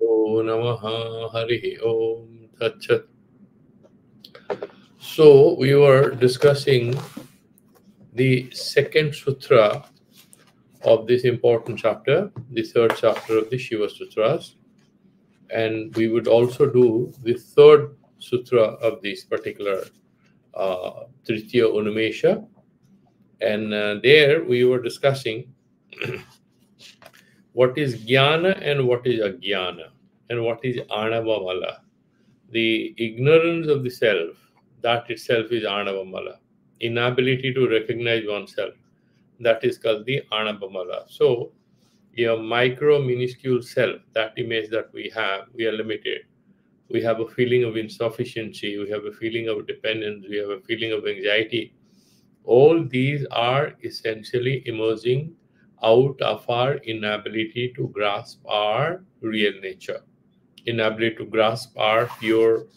Namaha Harihi Om Tat Sat. So we were discussing the second sutra of this important chapter, the third chapter of the Shiva Sutras, and we would also do the third sutra of this particular Tritiya Unumesha. And there we were discussing what is jnana and what is ajnana and what is anavamala. The ignorance of the self, that itself is anavamala. Inability to recognize oneself, that is called the anavamala. So, your micro minuscule self, that image that we are limited. We have a feeling of insufficiency, we have a feeling of dependence, we have a feeling of anxiety. All these are essentially emerging out of our inability to grasp our real nature, inability to grasp our pure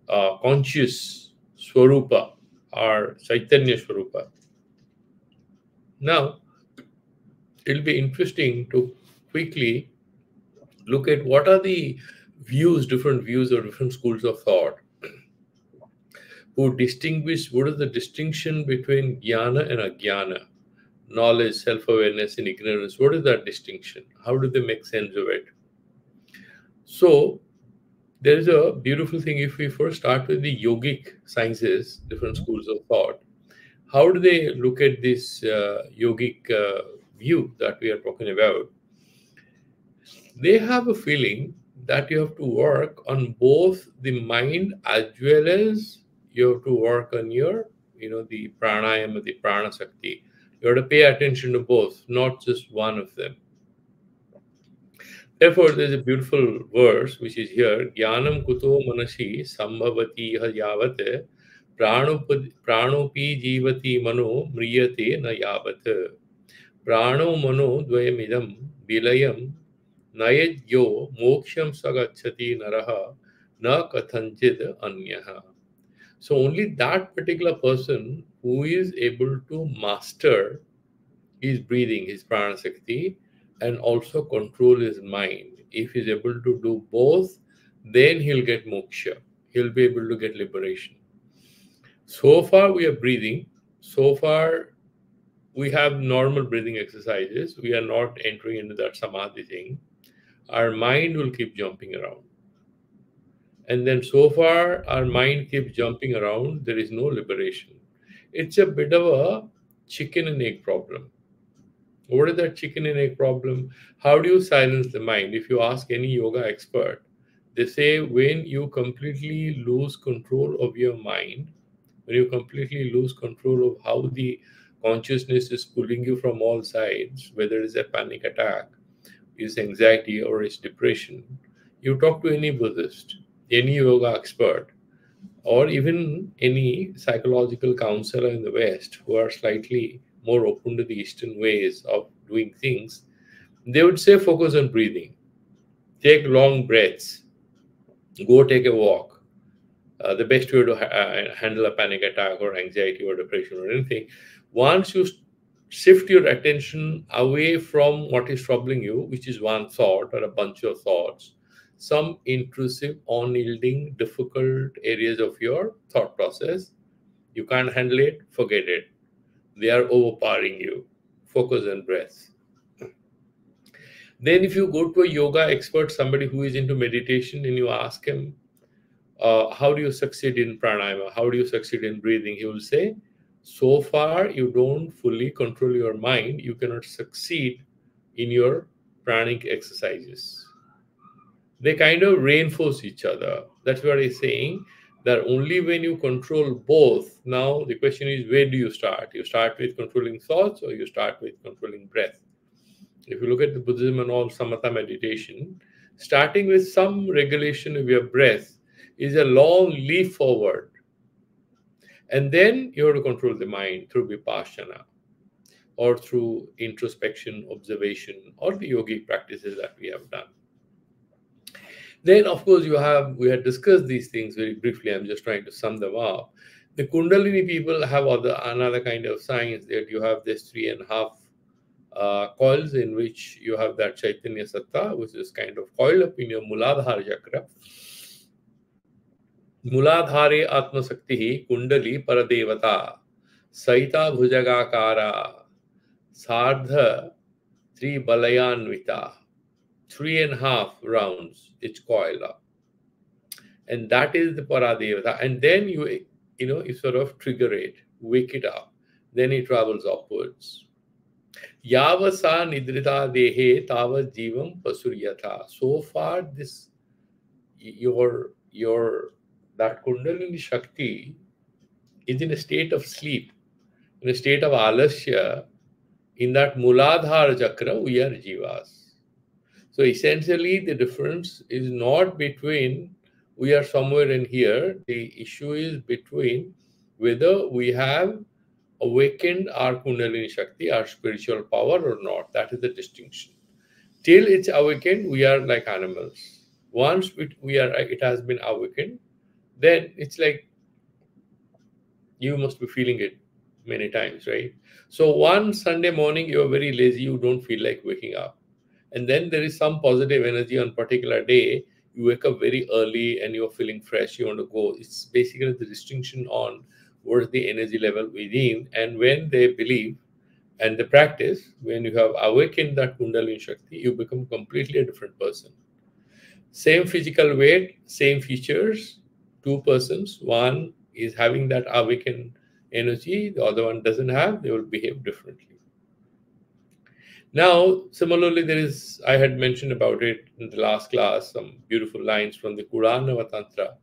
conscious Swarupa, our Chaitanya Swarupa. Now, it'll be interesting to quickly look at what are the views, different views or different schools of thought who distinguish what is the distinction between jnana and ajnana, knowledge, self-awareness, and ignorance. What is that distinction? How do they make sense of it? So there is a beautiful thing. If we first start with the yogic sciences, different schools of thought, how do they look at this yogic view that we are talking about? They have a feeling that you have to work on both the mind as well as you have to work on your, the pranayama, the prana sakti. You have to pay attention to both, not just one of them. Therefore, there's a beautiful verse which is here: Jnanam kuto manasi sambhavati yavat pranopi jivati mano mriyate na yavat prano mano dvayamidam vilayam nayajyo moksham sagachati naraha na kathanchid anyaha. So only that particular person who is able to master his breathing, his prana sakti, and also control his mind. If he's able to do both, then he'll get moksha. He'll be able to get liberation. So far, we are breathing. So far, we have normal breathing exercises. We are not entering into that samadhi thing. Our mind will keep jumping around. And then so far, our mind keeps jumping around. There is no liberation. It's a bit of a chicken and egg problem. What is that chicken and egg problem? How do you silence the mind? If you ask any yoga expert, they say when you completely lose control of your mind, when you completely lose control of how the consciousness is pulling you from all sides, whether it's a panic attack, it's anxiety, or it's depression, you talk to any Buddhist, any yoga expert, or even any psychological counselor in the West who are slightly more open to the Eastern ways of doing things, they would say focus on breathing. Take long breaths. Go take a walk. The best way to handle a panic attack or anxiety or depression or anything, once you shift your attention away from what is troubling you, which is one thought or a bunch of thoughts, some intrusive, unyielding, difficult areas of your thought process, you can't handle it, forget it. They are overpowering you. Focus on breath. Then if you go to a yoga expert, somebody who is into meditation, and you ask him, how do you succeed in pranayama? How do you succeed in breathing? He will say, so far you don't fully control your mind, you cannot succeed in your pranic exercises. They kind of reinforce each other. That's what he's saying, that only when you control both. Now the question is, where do you start? You start with controlling thoughts or you start with controlling breath? If you look at the Buddhism and all samatha meditation, starting with some regulation of your breath is a long leap forward. And then you have to control the mind through vipassana or through introspection, observation, or the yogic practices that we have done. Then, of course, we had discussed these things very briefly. I'm just trying to sum them up. The Kundalini people have another kind of science that you have this 3.5 coils in which you have that Chaitanya Satta, which is kind of coiled up in your Muladhara chakra. Muladhare Atmasakti Kundali Paradevata Saita Bhujagakara Sardha Tri Balayanvita, 3.5 rounds it's coiled up. And that is the Paradevata. And then you sort of trigger it, wake it up. Then it travels upwards. Yavasa nidrita dehe tava jivam pasuryatha. So far, this your that Kundalini Shakti is in a state of sleep, in a state of alasya. In that Muladhara chakra, we are jivas. So essentially, the difference is not between we are somewhere in here. The issue is between whether we have awakened our Kundalini Shakti, our spiritual power, or not. That is the distinction. Till it's awakened, we are like animals. Once it has been awakened, then it's like you must be feeling it many times, right? So one Sunday morning, you're very lazy, you don't feel like waking up. And then there is some positive energy on a particular day. You wake up very early and you're feeling fresh, you want to go. It's basically the distinction on what is the energy level within. And when they believe and they practice, when you have awakened that Kundalini Shakti, you become completely a different person. Same physical weight, same features, two persons. One is having that awakened energy, the other one doesn't have, they will behave differently. Now, similarly, I had mentioned about it in the last class, some beautiful lines from the Kuranava Tantra.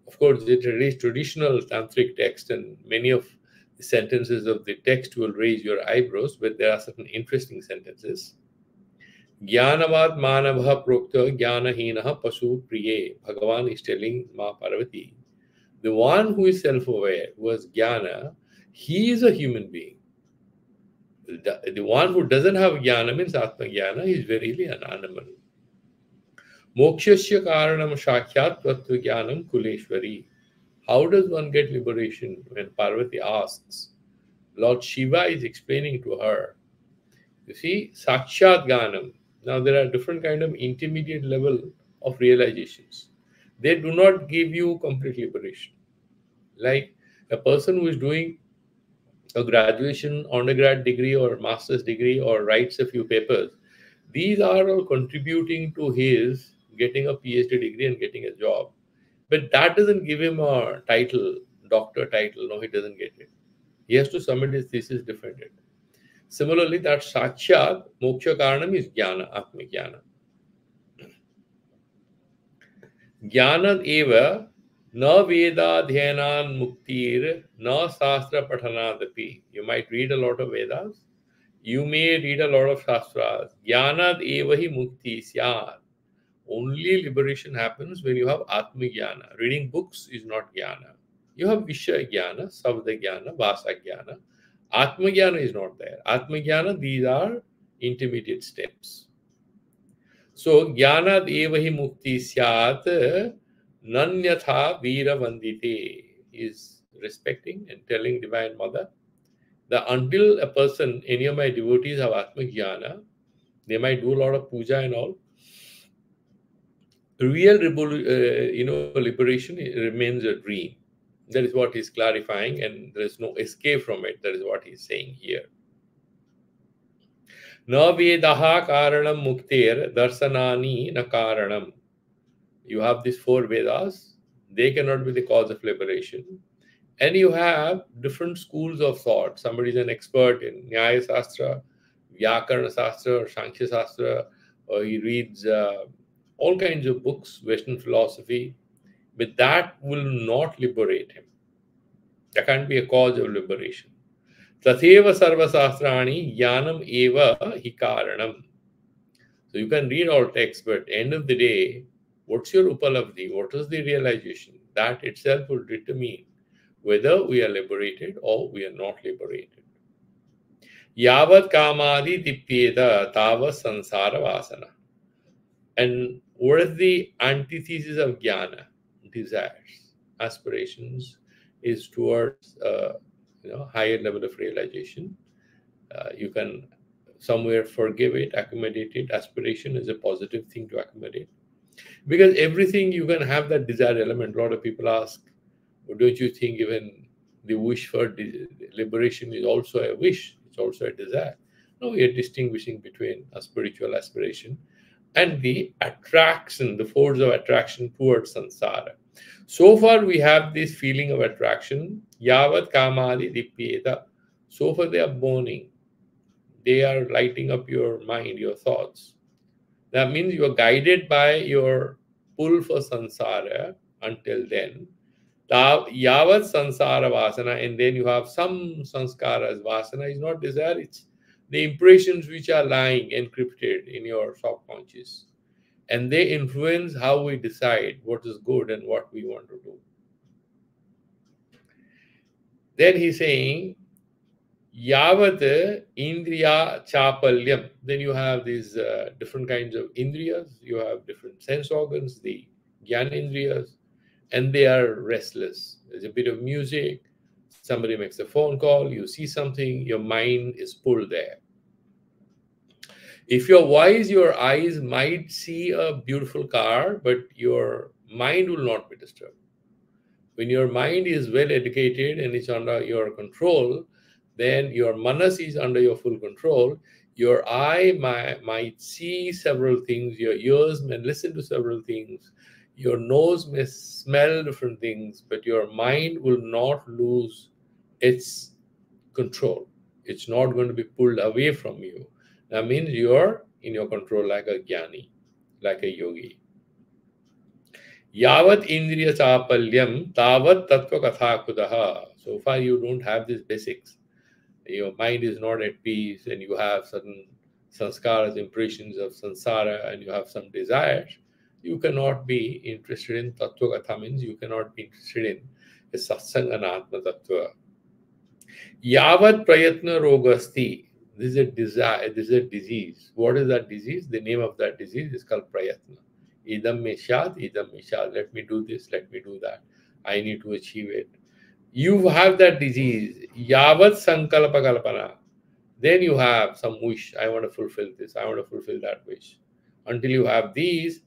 Of course, it is traditional tantric text, and many of the sentences of the text will raise your eyebrows, but there are certain interesting sentences. Jnanavad manavah prokta jnanahinaha pasu priye. Bhagavan is telling Ma Parvati, the one who is self-aware, who has jnana, he is a human being. The one who doesn't have jnana means atma jnana, is verily an animal. Mokshasya karanam shakhyat tattva jnanam kuleshwari. How does one get liberation? When Parvati asks, Lord Shiva is explaining to her. You see, sakshat jnanam. Now there are different kind of intermediate level of realizations. They do not give you complete liberation. Like a person who is doing a graduation, undergrad degree or master's degree or writes a few papers, these are all contributing to his getting a PhD degree and getting a job. But that doesn't give him a title, doctor title. No, he doesn't get it. He has to submit his thesis defended. Similarly, that sakshat, moksha karanam is jnana, atma jnana. Jnanad eva na veda dhyanan muktir na sastra pathanadapi. You might read a lot of Vedas. You may read a lot of Shastras. Jnanad eva hi mukti syat. Only liberation happens when you have Atma Jnana. Reading books is not Jnana. You have Vishya Jnana, Savda Jnana, Vasa Jnana. Atma Jnana is not there. Atma Jnana, these are intermediate steps. So, Jnanad eva hi mukti syat nanyatha veera vandite is respecting and telling Divine Mother that until a person, any of my devotees have Atma Jnana, they might do a lot of puja and all. Real liberation remains a dream. That is what he's clarifying, and there is no escape from it. That is what he's saying here. Na vedaha karanam muktir darsanani na karanam. You have these 4 Vedas. They cannot be the cause of liberation. And you have different schools of thought. Somebody is an expert in Nyaya Sastra, Vyakarana Sastra, or Sankhya Sastra, or he reads all kinds of books, Western philosophy, but that will not liberate him. That can't be a cause of liberation. Tatheva sarva sastrani jnanam eva hi karanam. So you can read all texts, but end of the day, what's your upalabdhi? What is the realization? That itself will determine whether we are liberated or we are not liberated. Yavat kamadi dipyeda tava sansara vasana. And what is the antithesis of jnana? Desires, aspirations, is towards higher level of realization. You can somewhere forgive it, accommodate it. Aspiration is a positive thing to accommodate. Because everything you can have that desire element. A lot of people ask, well, don't you think even the wish for liberation is also a wish? It's also a desire. No, we are distinguishing between a spiritual aspiration and the attraction, the force of attraction towards samsara. So far, we have this feeling of attraction. Yavat kamadi dipyeta. So far, they are burning. They are lighting up your mind, your thoughts. That means you are guided by your pull for samsara until then. Yavat sansara vasana, and then you have some sanskaras. Vasana is not desire, it's the impressions which are lying encrypted in your subconscious. And they influence how we decide what is good and what we want to do. Then he's saying, Yavat indriya chapalyam. Then you have these different kinds of indriyas. You have different sense organs, the gyan indriyas, and they are restless. There's a bit of music, somebody makes a phone call, you see something, your mind is pulled there. If you're wise, your eyes might see a beautiful car, but your mind will not be disturbed. When your mind is well educated and it's under your control, then your manas is under your full control. Your eye might see several things, your ears may listen to several things, your nose may smell different things, but your mind will not lose its control. It's not going to be pulled away from you. That means you're in your control like a jnani, like a yogi. Yavat indriya chapalyam tavat tattva katha kudaha. So far you don't have these basics. Your mind is not at peace and you have certain sanskaras, impressions of samsara, and you have some desires. You cannot be interested in tattva katha, means you cannot be interested in a satsang and atma tattva. Yavat prayatna rogasti. This is a desire, this is a disease. What is that disease? The name of that disease is called prayatna. Idam me shat, idam me shat. Let me do this, let me do that. I need to achieve it. You have that disease. Yavat sankalpa kalpana. Then you have some wish. I want to fulfill this. I want to fulfill that wish. Until you have these,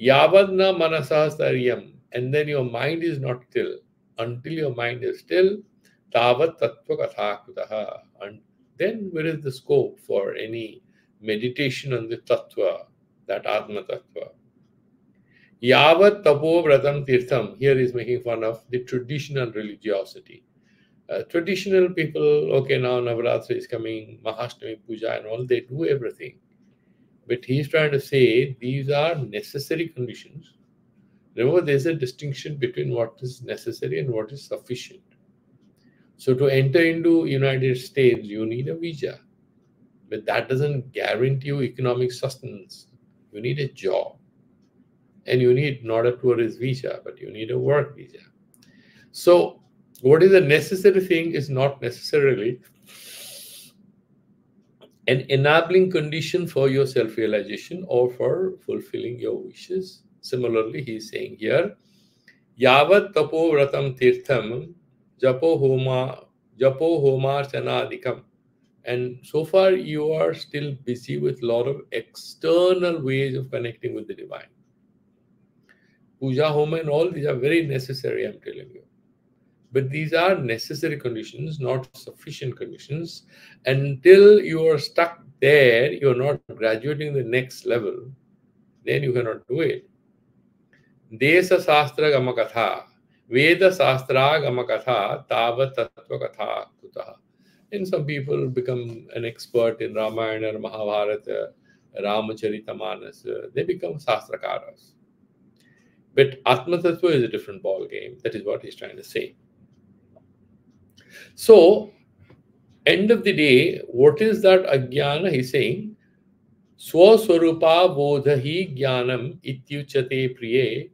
yavadna manasastaryam. And then your mind is not still. Until your mind is still, tavat tattva katha kutaha. And then where is the scope for any meditation on the tattva, that atma tattva? Yavat tapo vratam tirtham. Here is making fun of the traditional religiosity. Traditional people, okay, now Navaratri is coming, Mahashtami Puja and all, they do everything. But he's trying to say these are necessary conditions. Remember, there's a distinction between what is necessary and what is sufficient. So to enter into United States, you need a visa. But that doesn't guarantee you economic sustenance. You need a job. And you need not a tourist visa, but you need a work visa. So what is a necessary thing is not necessarily an enabling condition for your self-realization or for fulfilling your wishes. Similarly, he is saying here, Yavat tapo vratam tirtham japo homa chanadikam. And so far you are still busy with a lot of external ways of connecting with the divine. Puja, homa and all these are very necessary, I'm telling you. But these are necessary conditions, not sufficient conditions. Until you are stuck there, you're not graduating the next level, then you cannot do it. Desa Sastra Gamakatha, Veda Sastra Gamakatha, Tava Tattva Katha Kutaha. And some people become an expert in Ramayana, Mahabharata, Ramacharita they become Sastrakaras. But Atma Tattva is a different ball game. That is what he's trying to say. So, end of the day, what is that ajnana? He's saying, Swaswarupa bodhahi jnanam ityuchate priye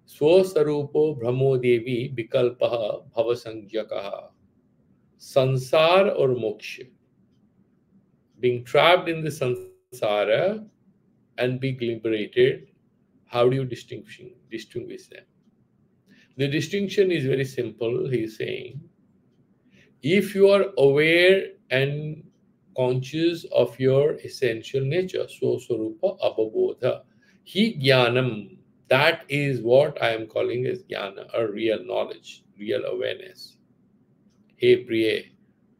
swaswarupo brahmo devi vikalpaha bhavasangyakaha. Sansar or moksha. Being trapped in the sansara and being liberated, how do you distinguish them? The distinction is very simple. He is saying, if you are aware and conscious of your essential nature. So Swarupa Abhabodha. He Jnanam. That is what I am calling as Jnana, a real knowledge, real awareness. Hey Priye,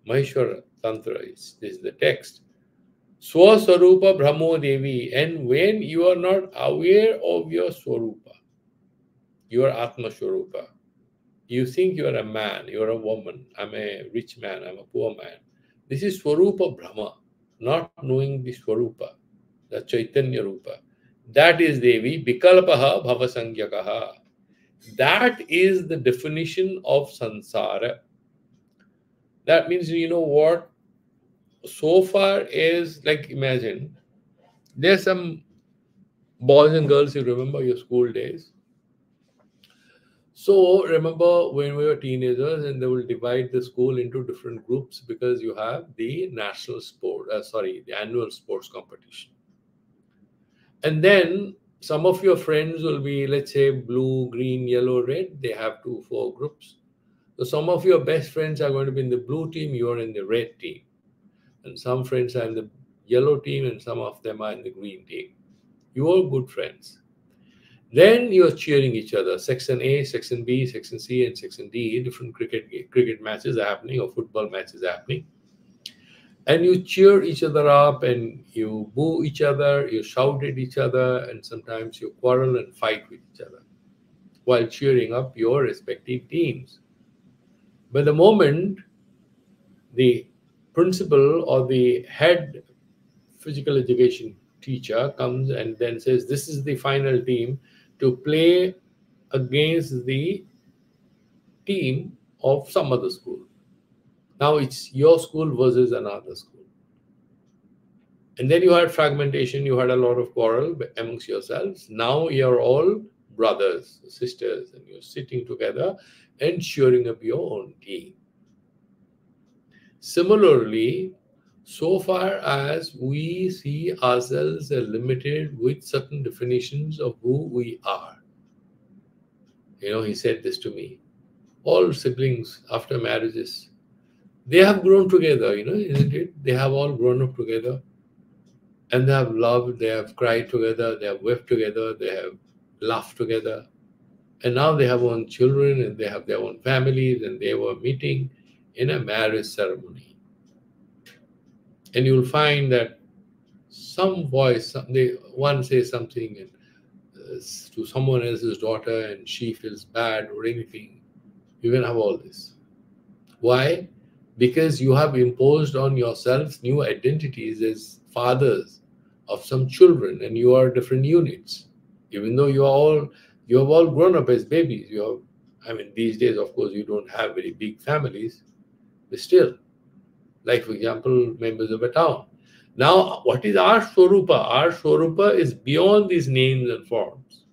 Maheshwara Tantra is the text. Swaswarupa Brahmo Devi. And when you are not aware of your Swarupa, your Atma Swarupa, you think you are a man, you are a woman, I'm a rich man, I'm a poor man. This is Swarupa Brahma, not knowing the Swarupa, the Chaitanya Rupa. That is Devi, Vikalpaha Bhavasangyakaha. That is the definition of Sansara. That means, you know what? So far as, like, imagine, there's some boys and girls, you remember your school days. So remember when we were teenagers and they will divide the school into different groups because you have the the annual sports competition. And then some of your friends will be, let's say, blue, green, yellow, red. They have 4 groups. So some of your best friends are going to be in the blue team, you are in the red team. And some friends are in the yellow team and some of them are in the green team. You are good friends. Then you're cheering each other. Section A, Section B, Section C, and Section D. Different cricket matches are happening or football matches are happening. And you cheer each other up and you boo each other, you shout at each other, and sometimes you quarrel and fight with each other while cheering up your respective teams. But the moment the principal or the head physical education teacher comes and then says, this is the final team to play against the team of some other school. Now it's your school versus another school. And then you had fragmentation, you had a lot of quarrel amongst yourselves. Now you're all brothers, sisters, and you're sitting together and cheering up your own team. Similarly, so far as we see ourselves as limited with certain definitions of who we are. You know, he said this to me. All siblings after marriages, they have grown together, you know, isn't it? They have all grown up together and they have loved, they have cried together, they have wept together, they have laughed together. And now they have own children and they have their own families and they were meeting in a marriage ceremony. And you'll find that some voice, one says something to someone else's daughter and she feels bad or anything. You can have all this. Why? Because you have imposed on yourself new identities as fathers of some children and you are different units. Even though you have all grown up as babies. These days, of course, you don't have very big families, but still, like for example, members of a town. Now, what is our Swarupa? Our Swarupa is beyond these names and forms.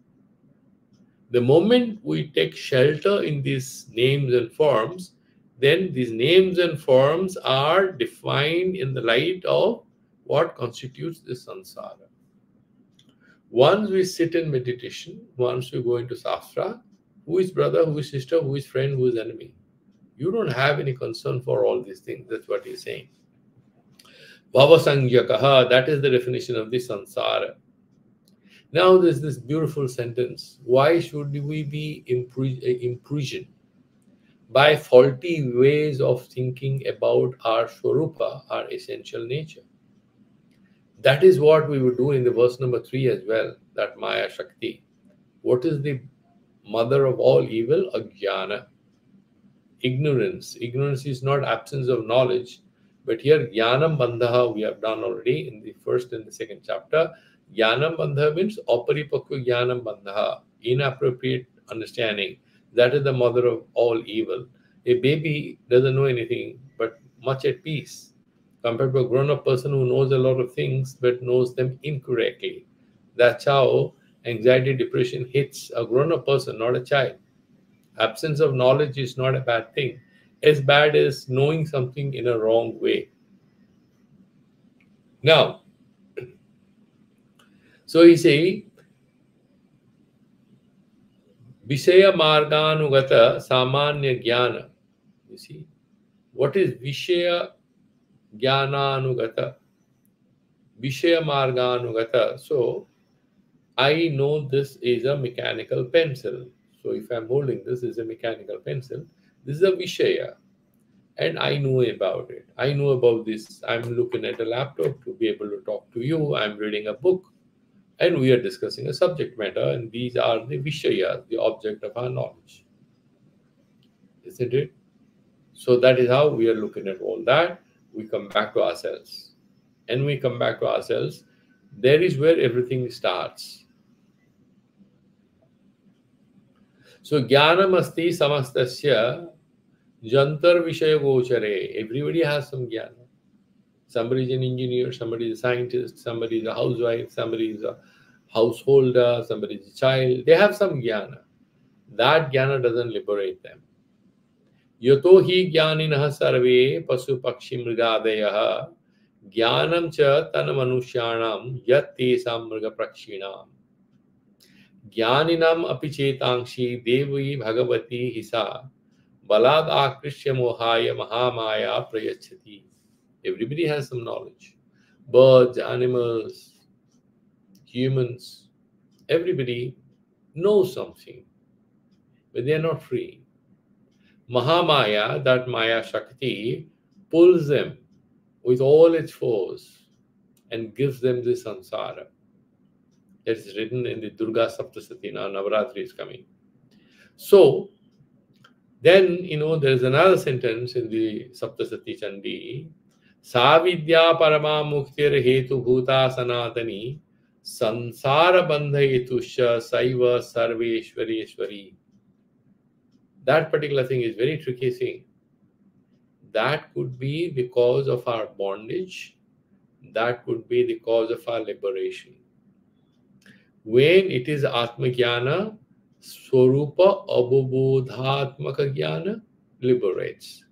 The moment we take shelter in these names and forms, then these names and forms are defined in the light of what constitutes the samsara. Once we sit in meditation, once we go into Shastra, who is brother, who is sister, who is friend, who is enemy? You don't have any concern for all these things. That's what he's saying. Bhavasangyakaha, that is the definition of the samsara. Now there's this beautiful sentence. Why should we be imprisoned by faulty ways of thinking about our Swarupa, our essential nature? That is what we would do in the verse number 3 as well, that Maya Shakti. What is the mother of all evil? Ajnana. Ignorance. Ignorance is not absence of knowledge, but here Jnanam Bandhaha we have done already in the first and the second chapter. Jnanam Bandhaha means Aparipakva Jnanam Bandhaha, inappropriate understanding. That is the mother of all evil. A baby doesn't know anything but much at peace, compared to a grown-up person who knows a lot of things but knows them incorrectly. That's how anxiety, depression hits a grown-up person, not a child. Absence of knowledge is not a bad thing. As bad as knowing something in a wrong way. Now, so he say, Vishaya Marganugata Samanya Jnana. You see, what is Vishaya Jnananugata, Vishaya Marganugata. So I know this is a mechanical pencil. So if I'm holding this is a mechanical pencil, this is a Vishaya. And I know about it. I know about this. I'm looking at a laptop to be able to talk to you. I'm reading a book and we are discussing a subject matter. And these are the Vishayas, the object of our knowledge. Isn't it? So that is how we are looking at all that. We come back to ourselves. And we come back to ourselves. There is where everything starts. So jnanam asti samastasya jantar vishaya gochare. Everybody has some jnana. Somebody is an engineer, somebody is a scientist, somebody is a housewife, somebody is a householder, somebody is a child. They have some jnana. That jnana doesn't liberate them. Yato hi jnaninah sarve pasu pakshi mrigadayah jnanam cha tanamanushyanam yat tesam mriga prakshinam jnaninam api chetangshi devi bhagavati hisa balad akrishya mohaya mahamaya prayachati. Everybody has some knowledge. Birds, animals, humans, everybody knows something, but they are not free. Mahamaya, that Maya Shakti, pulls them with all its force and gives them the samsara. That is written in the Durga Saptasati. Now Navaratri is coming. So, then, there is another sentence in the Saptasati Chandi. Savidya parama muktir hetu bhuta sanatani sansara bandhayetusha saiva sarveshwareshwari. That particular thing is very tricky thing. That could be the cause of our bondage. That could be the cause of our liberation. When it is Atma-jnana, Swarupa Abubodhatmaka Jnana liberates.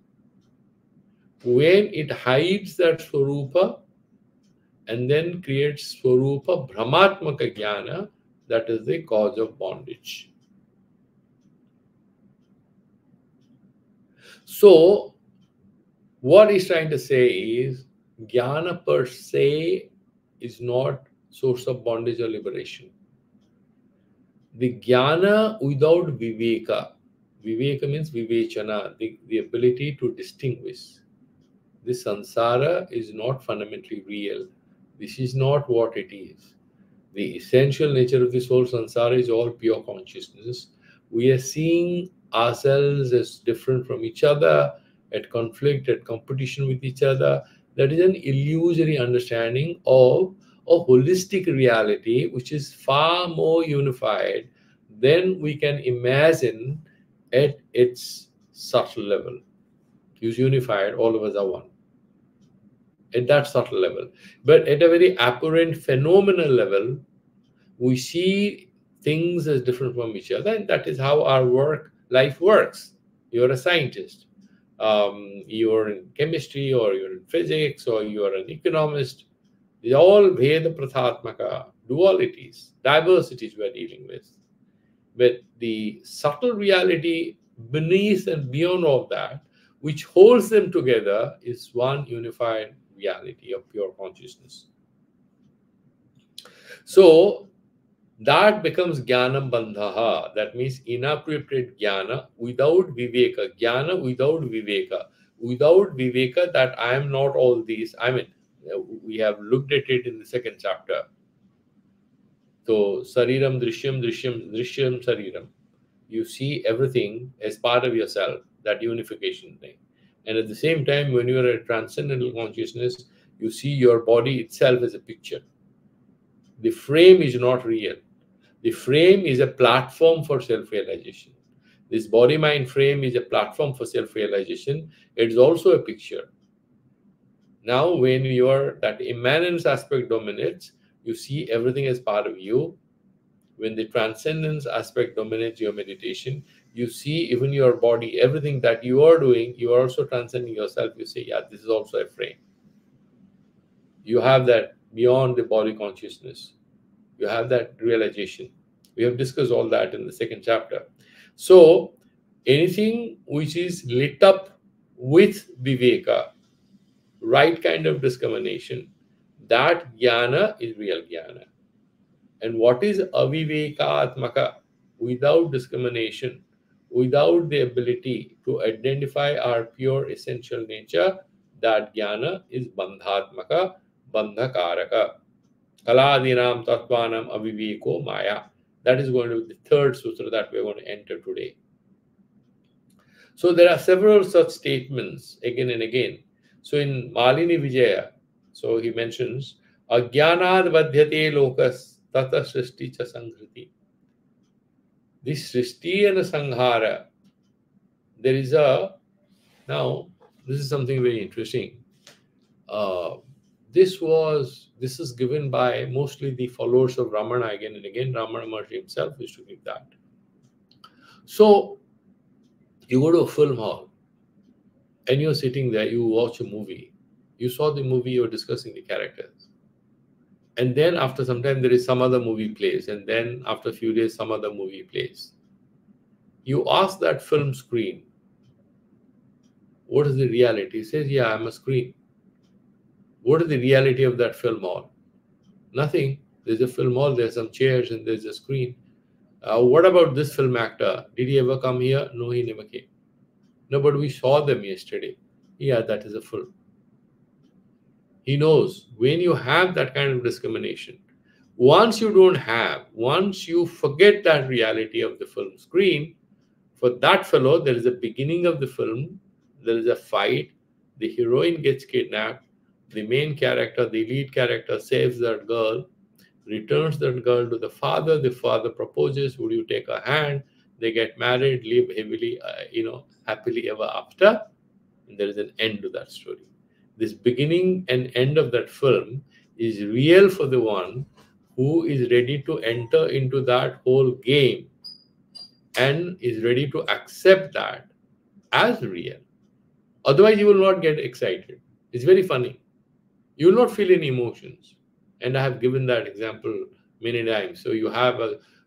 When it hides that Swarupa and then creates Swarupa Brahmatmaka Jnana, that is the cause of bondage. So, what he's trying to say is, Jnana per se is not source of bondage or liberation. The Jnana without Viveka, Viveka means Vivechana, the ability to distinguish. This samsara is not fundamentally real. This is not what it is. The essential nature of this whole samsara is all pure consciousness. We are seeing ourselves as different from each other, at conflict, at competition with each other. That is an illusory understanding of a holistic reality which is far more unified than we can imagine at its subtle level. It's unified, all of us are one. At that subtle level. But at a very apparent phenomenal level, we see things as different from each other, and that is how our life works. You're a scientist. You're in chemistry, or you're in physics, or you're an economist. These are all Veda Prathatmaka dualities, diversities we're dealing with. But the subtle reality beneath and beyond all that, which holds them together, is one unified reality of pure consciousness. So that becomes jnanam bandhaha. That means inappropriate jnana without viveka. Jnana without viveka. Without viveka, that I am not all these. I mean, we have looked at it in the second chapter. So sariram drishyam drishyam drishyam sariram. You see everything as part of yourself, that unification thing. And at the same time, when you are at transcendental consciousness, you see your body itself as a picture. The frame is not real. The frame is a platform for self-realization. This body-mind frame is a platform for self-realization. It is also a picture. Now, when that immanence aspect dominates, you see everything as part of you. When the transcendence aspect dominates your meditation, you see even your body, everything that you are doing, you are also transcending yourself. You say, yeah, this is also a frame. You have that beyond the body consciousness. You have that realization. We have discussed all that in the second chapter. So, anything which is lit up with viveka, right kind of discrimination, that jnana is real jnana. And what is avivekatmaka? Without discrimination, without the ability to identify our pure essential nature, that jnana is bandhatmaka, bandhakaraka. Kaladinam tattvanam aviveko maya. That is going to be the third sutra that we are going to enter today. So there are several such statements again and again. So in Malini Vijaya, so he mentions Ajnanad vadhyate lokas tata srishti cha sangriti. This srishti and sanghara, there is a, now this is something very interesting. This is given by mostly the followers of Ramana again and again. Ramana Maharshi himself used to give that. So you go to a film hall and you're sitting there, you watch a movie. You saw the movie, you're discussing the characters. And then after some time, there is some other movie plays. And then after a few days, some other movie plays. You ask that film screen, what is the reality? He says, yeah, I'm a screen. What is the reality of that film hall? Nothing. There's a film hall, there's some chairs, and there's a screen. What about this film actor? Did he ever come here? No, he never came. No, but we saw them yesterday. Yeah, that is a film. He knows when you have that kind of discrimination, once you forget that reality of the film screen, for that fellow, there is a beginning of the film, there is a fight, the heroine gets kidnapped, the main character, the lead character saves that girl, returns that girl to the father proposes, would you take her hand? They get married, live happily ever after, and there is an end to that story. This beginning and end of that film is real for the one who is ready to enter into that whole game and is ready to accept that as real. Otherwise, you will not get excited. It's very funny. You will not feel any emotions. And I have given that example many times. So you have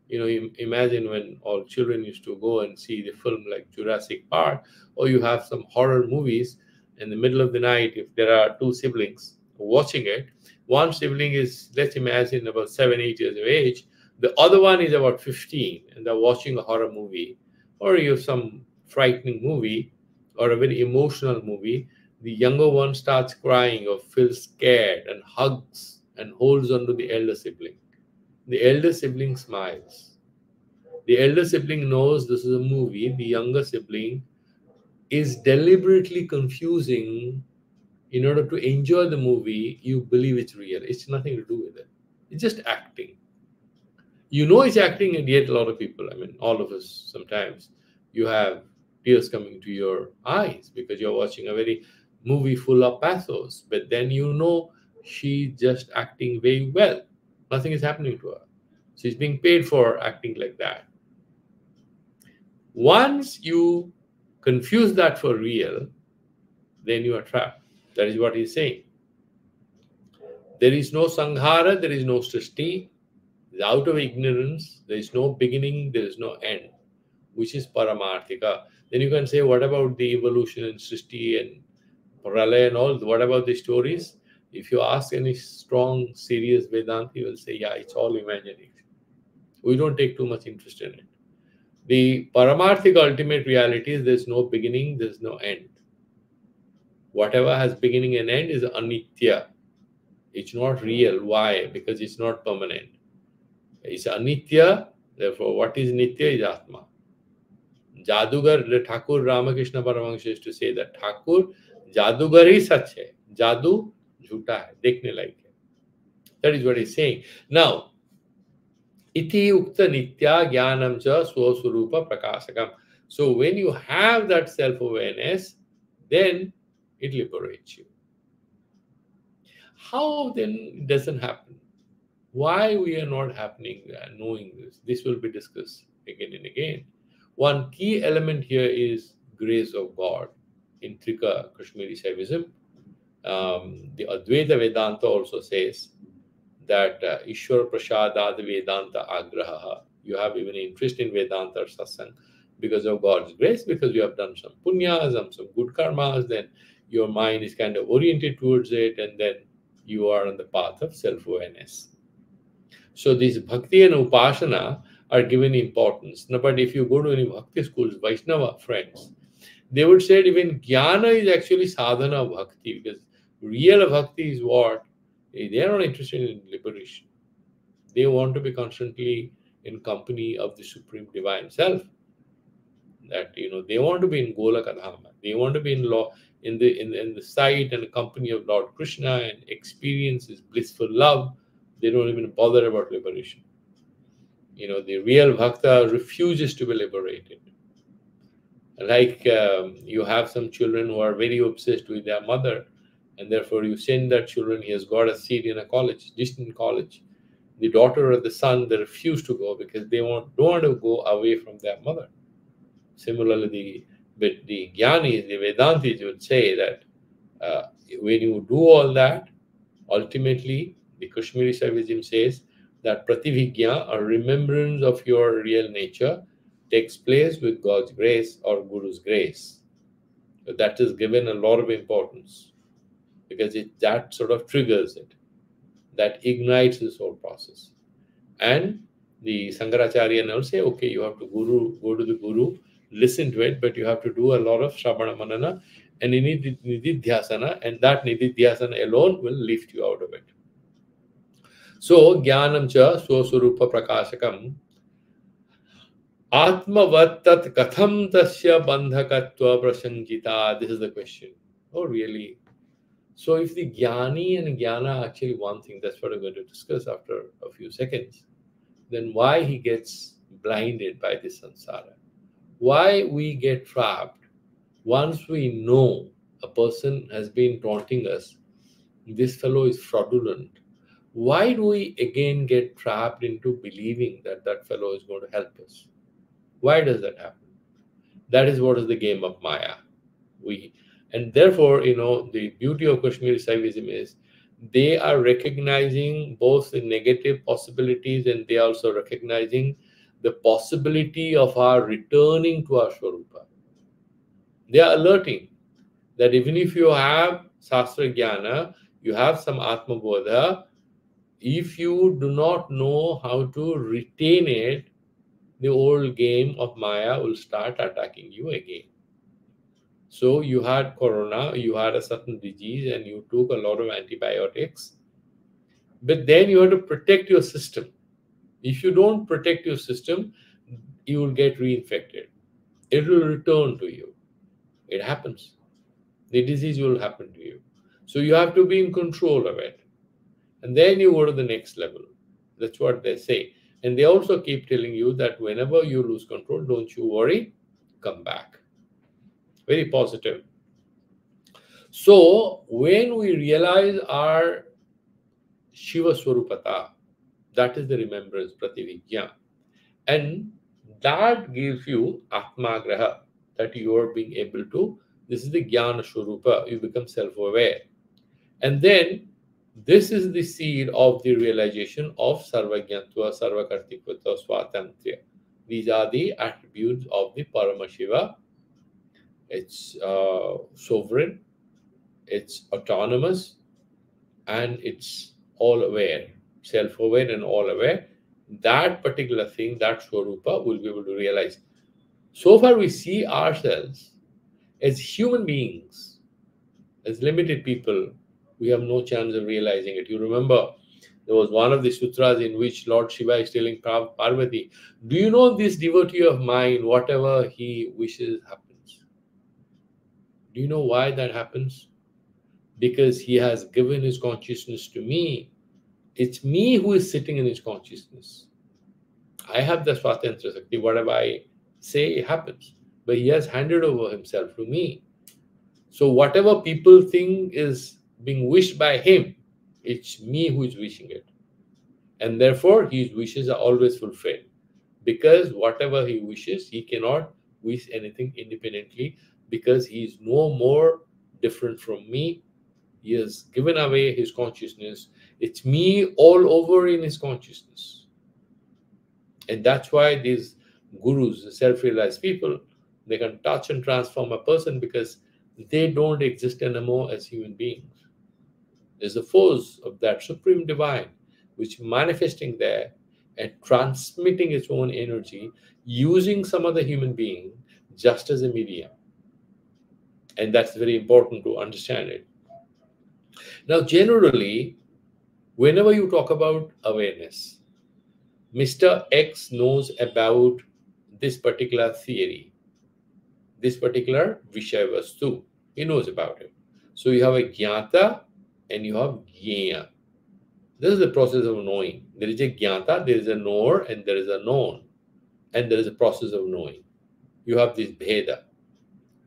imagine when all children used to go and see the film like Jurassic Park, or you have some horror movies in the middle of the night, if there are two siblings watching it, one sibling is, let's imagine, about 7, 8 years of age, the other one is about 15, and they're watching a horror movie, or you have some frightening movie, or a very emotional movie. The younger one starts crying or feels scared and hugs and holds on to the elder sibling. The elder sibling smiles. The elder sibling knows this is a movie. The younger sibling is deliberately confusing in order to enjoy the movie. You believe it's real. It's nothing to do with it. It's just acting. You know it's acting, and yet a lot of people, all of us sometimes, you have tears coming to your eyes because you're watching a very movie full of pathos. But then she's just acting very well. Nothing is happening to her. She's being paid for acting like that. Once you confuse that for real, then you are trapped. That is what he's saying. There is no sanghara, there is no srishti. Out of ignorance, there is no beginning, there is no end, which is paramarthika. Then you can say, what about the evolution and srishti and pralaya and all? What about the stories? If you ask any strong, serious Vedanta, he will say, yeah, it's all imagination. We don't take too much interest in it. The paramarthika ultimate reality is there's no beginning, there's no end. Whatever has beginning and end is anitya. It's not real. Why? Because it's not permanent. It's anitya. Therefore, what is nitya is Atma. Jadugar, the Thakur Ramakrishna Paramahansa used to say that Thakur, Jadugar hi sach hai. Jadu jhuta hai. Dekhne like hai. That is what he's saying. Now, iti ukta nitya jnanam cha swaswarupa prakasakam. So when you have that self-awareness, then it liberates you. How then it doesn't happen? Why we are not knowing this? This will be discussed again and again. One key element here is grace of God. In Trika Kashmiri Saivism, the Advaita Vedanta also says that Ishwar Prasadad Vedanta Agraha. You have even interest in Vedanta or Satsang because of God's grace, because you have done some punyas, some good karmas, then your mind is kind of oriented towards it, and then you are on the path of self-awareness. So these bhakti and upasana are given importance. Now, but if you go to any bhakti schools, Vaishnava friends, they would say even jnana is actually sadhana of bhakti, because real bhakti is what? They are not interested in liberation. They want to be constantly in company of the Supreme Divine Self. That they want to be in Golaka Dhama. They want to be in law in the sight and company of Lord Krishna and experience his blissful love. They don't even bother about liberation. The real bhakta refuses to be liberated. Like you have some children who are very obsessed with their mother, and therefore you send that children, he has got a seat in a college, distant college. The daughter or the son, they refuse to go because they don't want to go away from their mother. Similarly, the Jnanis, the Vedantis would say that when you do all that, ultimately, the Kashmiri Saivism says that prativijna, or remembrance of your real nature, takes place with God's grace or Guru's grace. So that is given a lot of importance, because that sort of triggers it, that ignites this whole process. And the Sankaracharya now say, okay, you have to go to the Guru, listen to it, but you have to do a lot of Shravana Manana and Nididhyasana, and that Nididhyasana alone will lift you out of it. So, Jnanam cha Swaswarupa Prakashakam Atmavattat Katham Tasya Bandhakatva Prasanjita. This is the question. Oh, really? So, if the Jnani and Jnana are actually one thing, that's what I'm going to discuss after a few seconds, then why he gets blinded by this samsara? Why we get trapped once we know a person has been taunting us, this fellow is fraudulent. Why do we again get trapped into believing that that fellow is going to help us? Why does that happen? That is what is the game of Maya. And therefore, the beauty of Kashmiri Saivism is they are recognizing both the negative possibilities, and they are also recognizing the possibility of our returning to our Swarupa. They are alerting that even if you have Sastra Jnana, you have some Atma Bodha, if you do not know how to retain it, the old game of Maya will start attacking you again. So you had corona, you had a certain disease, and you took a lot of antibiotics. But then you have to protect your system. If you don't protect your system, you will get reinfected. It will return to you. It happens. The disease will happen to you. So you have to be in control of it. And then you go to the next level. That's what they say. And they also keep telling you that whenever you lose control, don't you worry, come back. Very positive. So when we realize our Shiva Swarupata, that is the remembrance, Prativijna. And that gives you Atmagraha, that you are being able to, this is the Jnana Swarupa, you become self-aware. And then this is the seed of the realization of Sarvajnatva, Sarvakartikvatva, Swatantriya. These are the attributes of the Paramashiva. It's sovereign, it's autonomous, and it's all aware, self-aware and all aware. That particular thing, that Swarupa, will be able to realize. So far, we see ourselves as human beings, as limited people. We have no chance of realizing it. You remember, there was one of the sutras in which Lord Shiva is telling Parvati, do you know this devotee of mine, whatever he wishes happens? Do you know why that happens? Because he has given his consciousness to me. It's me who is sitting in his consciousness. I have the Swatantra Sakti. Whatever I say, it happens. But he has handed over himself to me. So whatever people think is being wished by him, it's me who is wishing it. And therefore, his wishes are always fulfilled. Because whatever he wishes, he cannot wish anything independently, because he is no more different from me. He has given away his consciousness. It's me all over in his consciousness. And that's why these gurus, self-realized people, they can touch and transform a person, because they don't exist anymore as human beings. There's a force of that supreme divine which manifesting there and transmitting its own energy using some other human being just as a medium. And that's very important to understand it. Now, generally, whenever you talk about awareness, Mr. X knows about this particular theory, this particular Vishaya Vastu. He knows about it. So you have a Jnata and you have Jnana. This is the process of knowing. There is a Jnata, there is a knower, and there is a known. And there is a process of knowing. You have this Bheda,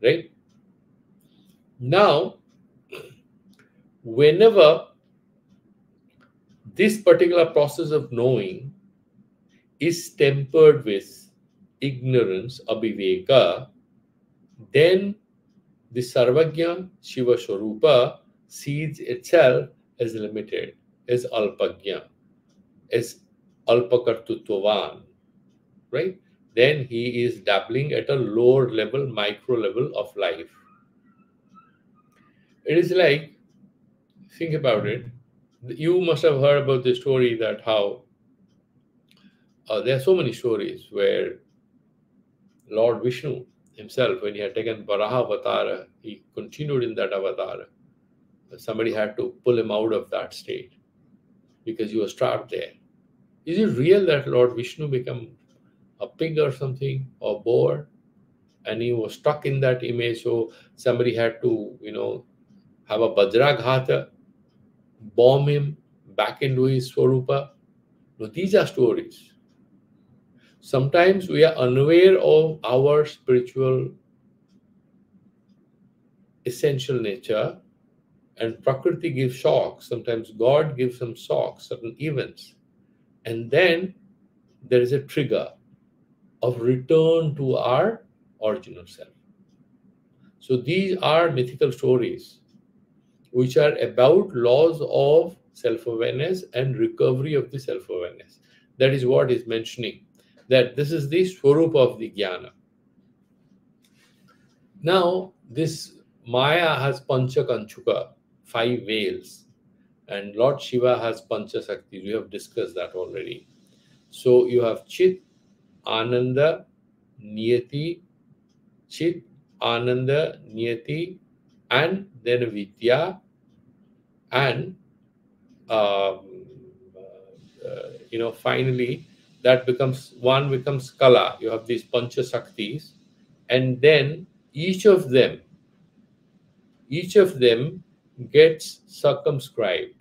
right? Now, whenever this particular process of knowing is tempered with ignorance, abhiveka, then the Sarvagya Shiva Swarupa sees itself as limited, as Alpagya, as Alpakartutvavan, right? Then he is dabbling at a lower level, micro level of life. It is like, think about it. You must have heard about the story that how there are so many stories where Lord Vishnu himself, when he had taken Varaha Avatara, he continued in that Avatara. Somebody had to pull him out of that state because he was trapped there. Is it real that Lord Vishnu became a pig or something, or boar, and he was stuck in that image? So somebody had to, have a Vajraghata, bomb him back into his Swarupa. No, these are stories. Sometimes we are unaware of our spiritual essential nature, and Prakriti gives shocks. Sometimes God gives some shocks, certain events. And then there is a trigger of return to our original self. So these are mythical stories which are about laws of self-awareness and recovery of the self-awareness. That is what is mentioning, that this is the Swarupa of the Jnana. Now, this Maya has Pancha Kanchuka, 5 veils, and Lord Shiva has Pancha Sakti. We have discussed that already. So you have Chit, Ananda, Niyati, Chit, Ananda, Niyati, and then Vidya, and finally that becomes Kala. You have these Pancha Saktis, and then each of them gets circumscribed,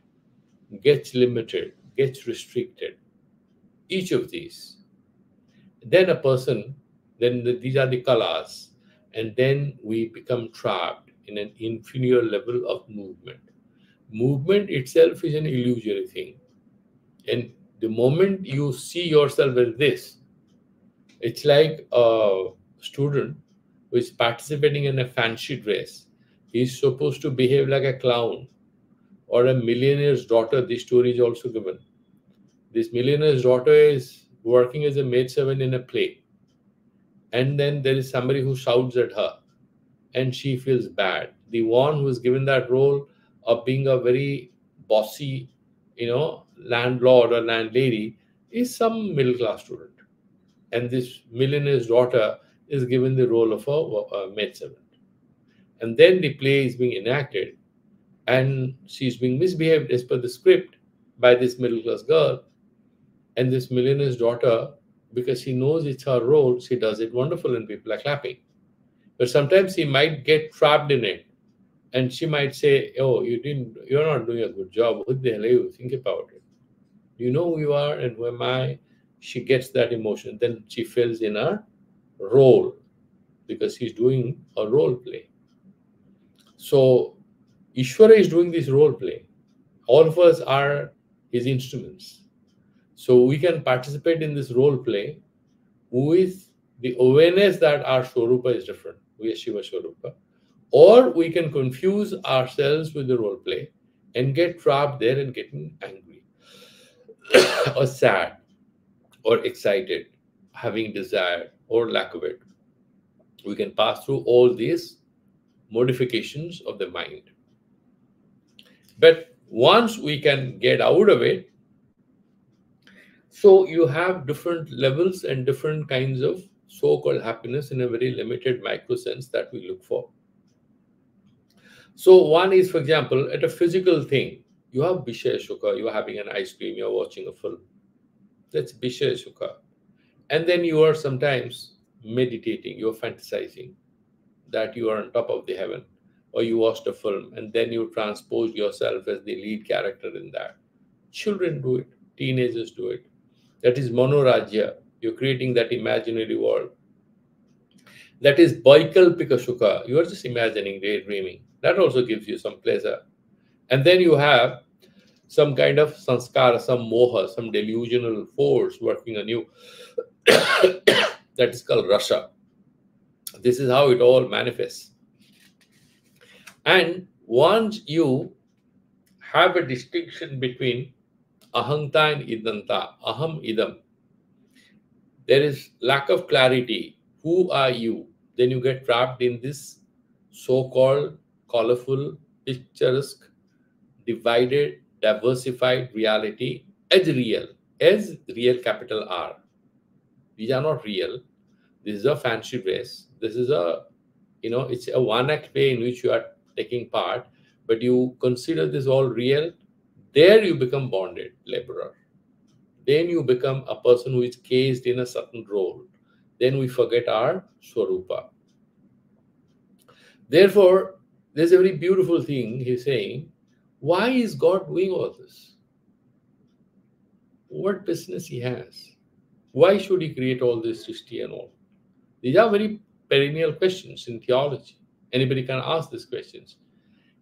gets limited, gets restricted. Each of these. Then a person, these are the kalas, and then we become trapped in an inferior level of movement. Movement itself is an illusory thing. And the moment you see yourself as this, it's like a student who is participating in a fancy dress. He's supposed to behave like a clown, or a millionaire's daughter. This story is also given. This millionaire's daughter is working as a maidservant in a play. And then there is somebody who shouts at her and she feels bad. The one who is given that role of being a very bossy, landlord or landlady is some middle class student. And this millionaire's daughter is given the role of a maidservant. And then the play is being enacted and she's being misbehaved as per the script by this middle class girl. And this millionaire's daughter, because she knows it's her role, she does it wonderful and people are clapping. But sometimes she might get trapped in it. And she might say, oh, you're not doing a good job. What the hell are you? Think about it. Do you know who you are and who am I? She gets that emotion. Then she fills in her role because she's doing a role play. So Ishvara is doing this role play. All of us are his instruments. So we can participate in this role play with the awareness that our Swarupa is different. We are Shiva Swarupa. Or we can confuse ourselves with the role play and get trapped there and getting angry or sad or excited, having desire or lack of it. We can pass through all these modifications of the mind. But once we can get out of it, so you have different levels and different kinds of so-called happiness in a very limited micro sense that we look for. So one is, for example, at a physical thing, you have Bishaya Sukha, you're having an ice cream, you're watching a film. That's Bishaya Sukha. And then you are sometimes meditating, you're fantasizing that you are on top of the heaven, or you watched a film and then you transpose yourself as the lead character in that. Children do it, teenagers do it. That is Manorajya. You're creating that imaginary world. That is Vaikalpika Sukha. You are just imagining, daydreaming. That also gives you some pleasure. And then you have some kind of sanskara, some moha, some delusional force working on you. That is called rasa. This is how it all manifests. And once you have a distinction between ahanta and idanta, aham idam, there is lack of clarity. Who are you? Then you get trapped in this so-called colorful, picturesque, divided, diversified reality as real capital R. These are not real. This is a fancy dress. This is a, it's a one-act play in which you are taking part, but you consider this all real. There you become bonded laborer. Then you become a person who is cased in a certain role. Then we forget our Swarupa. Therefore, there's a very beautiful thing he's saying. Why is God doing all this? What business he has? Why should he create all this Srishti and all? These are very perennial questions in theology. Anybody can ask these questions.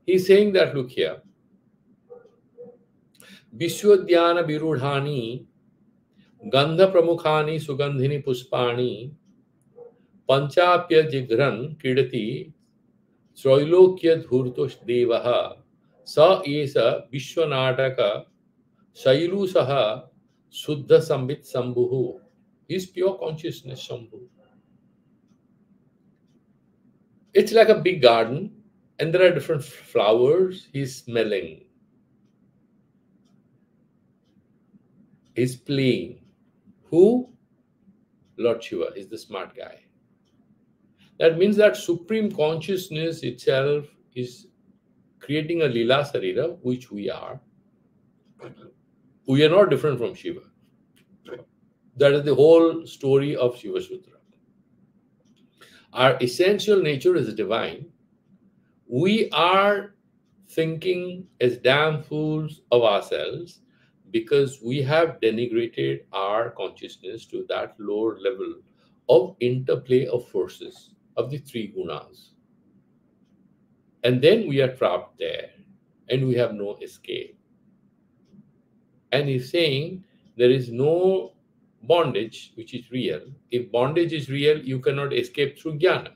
He's saying that, look here. Vishwadhyana virudhani gandha pramukhani sugandhini puspani panchapya jigran kidati Trailokya dhurtosh devaha sa esa vishwanataka shailusaha suddha sambit sambhuhu is pure consciousness sambhu. It's like a big garden and there are different flowers. He's smelling. He's playing. Who? Lord Shiva is the smart guy. That means that supreme consciousness itself is creating a Lila Sarira, which we are. We are not different from Shiva. That is the whole story of Siva Sutra. Our essential nature is divine. We are thinking as damn fools of ourselves because we have denigrated our consciousness to that lower level of interplay of forces of the three gunas. And then we are trapped there and we have no escape. And he's saying there is no bondage which is real. If bondage is real, you cannot escape through jnana.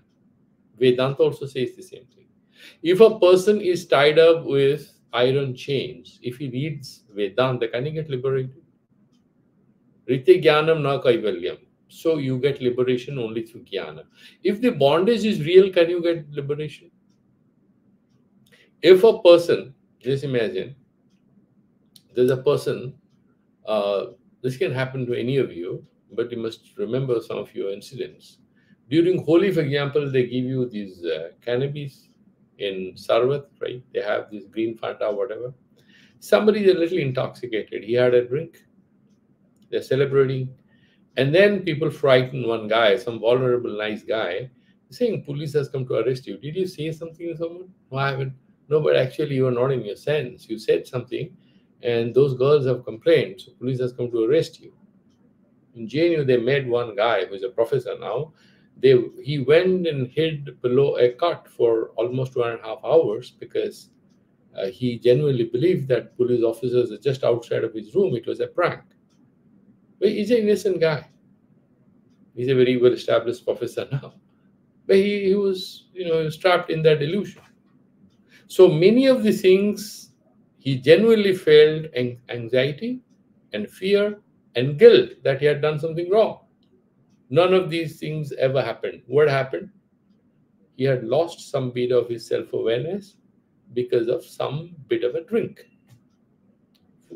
Vedanta also says the same thing. If a person is tied up with iron chains, if he reads Vedanta, can he get liberated? Rite jnanam na kaivalyam. So you get liberation only through jnana. If the bondage is real, can you get liberation? If a person, just imagine, there's a person, this can happen to any of you, but you must remember some of your incidents. During Holi, for example, they give you these cannabis in Sarvat, right? They have this green Fanta, whatever. Somebody is a little intoxicated. He had a drink. They're celebrating. And then people frighten one guy, some vulnerable, nice guy, saying, police has come to arrest you. Did you say something to someone? No, I haven't. No, but actually you are not in your sense. You said something and those girls have complained. So police has come to arrest you. In JNU, they made one guy who is a professor now. He went and hid below a cot for almost 2.5 hours because he genuinely believed that police officers are just outside of his room. It was a prank. But he's an innocent guy. He's a very well-established professor now. But he was, he was trapped in that illusion. So many of the things, he genuinely felt anxiety and fear and guilt that he had done something wrong. None of these things ever happened. What happened? he had lost some bit of his self-awareness because of some bit of a drink.